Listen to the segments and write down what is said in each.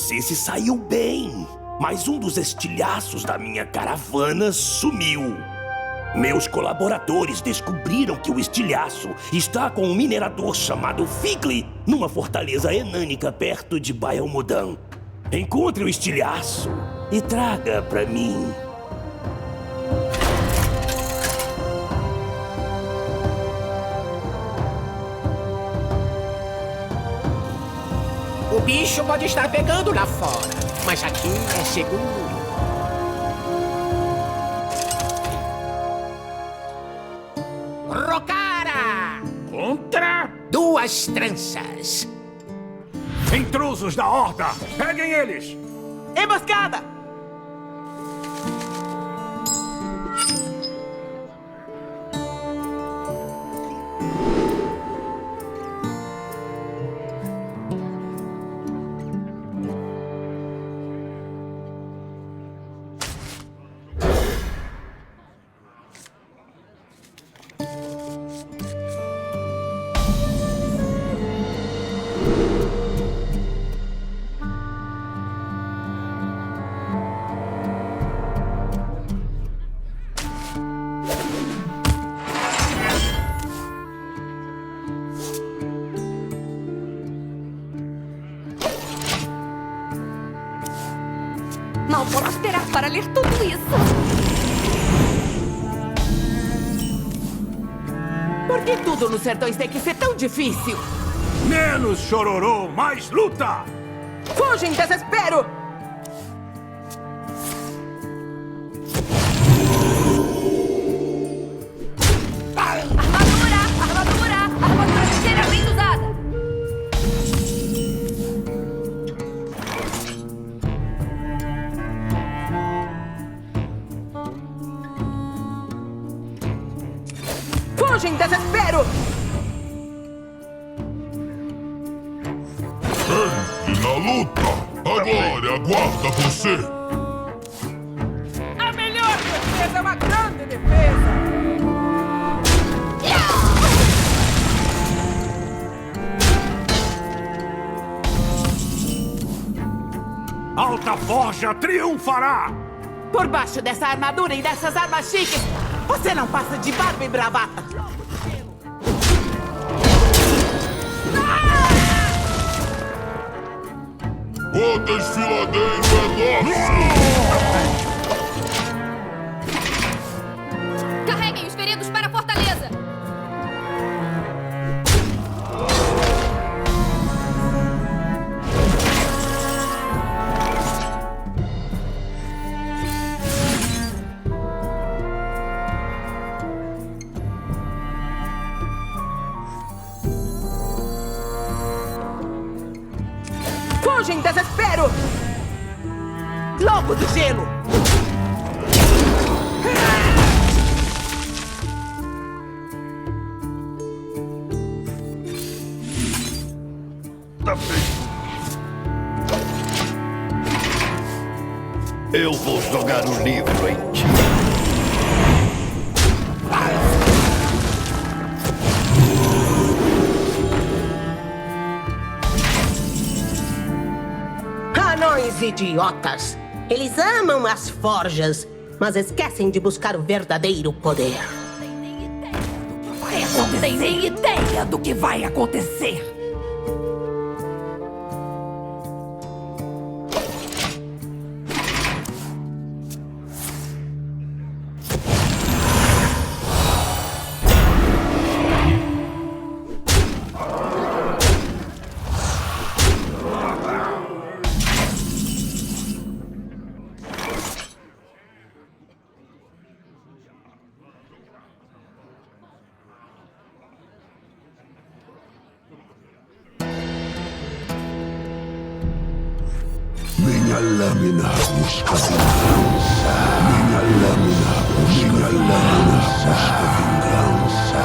você se saiu bem, mas um dos estilhaços da minha caravana sumiu. Meus colaboradores descobriram que o estilhaço está com um minerador chamado Figli numa fortaleza enânica perto de Baelmodan. Encontre o estilhaço e traga pra mim. O bicho pode estar pegando lá fora, mas aqui é seguro. Rocara! Contra? 2 tranças. Intrusos da Horda! Peguem eles! Emboscada! Mal posso esperar para ler tudo isso. Por que tudo nos sertões tem que ser tão difícil? Menos chororô, mais luta! Fuge em desespero! Armadura ligeiramente usada. Fuge em desespero! E na luta, a glória aguarda você! A melhor defesa é uma grande defesa! Alta Forja triunfará! Por baixo dessa armadura e dessas armas chiques, você não passa de barba e bravata! O desfiladeiro é nosso! Carreguem os feridos para a fortaleza. Fuge em desespero! Lobo do gelo! Tá feito. Eu vou jogar o livro em ti. Anões idiotas! Eles amam as forjas, mas esquecem de buscar o verdadeiro poder. Não tem nem ideia do que vai acontecer. Minha lâmina busca vingança. Minha lâmina busca vingança.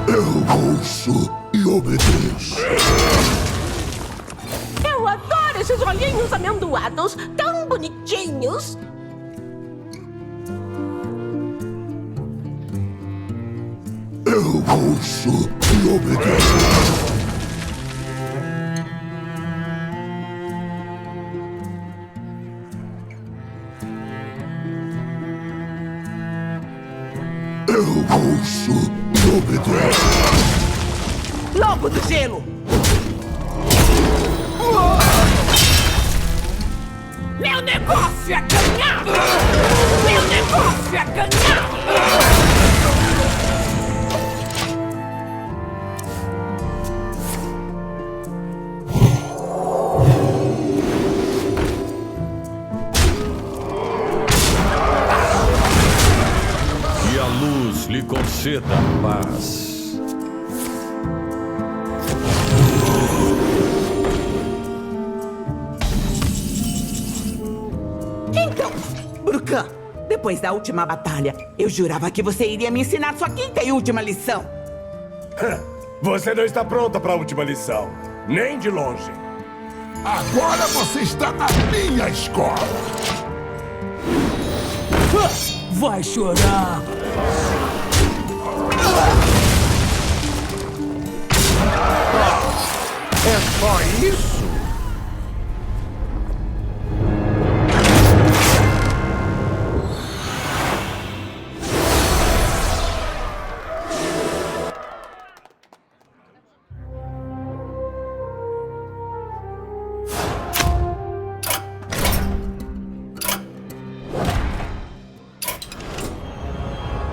Eu ouço e obedeço. Eu adoro esses olhinhos amendoados, tão bonitinhos. Eu ouço e obedeço. Eu ouço e obedeço. Lobo do gelo! Meu negócio é ganhar! Meu negócio é ganhar! Que a luz lhe conceda paz. Então, Brucan, depois da última batalha, eu jurava que você iria me ensinar sua quinta e última lição. Você não está pronta para a última lição. Nem de longe. Agora você está na minha escola. Vai chorar! É só isso?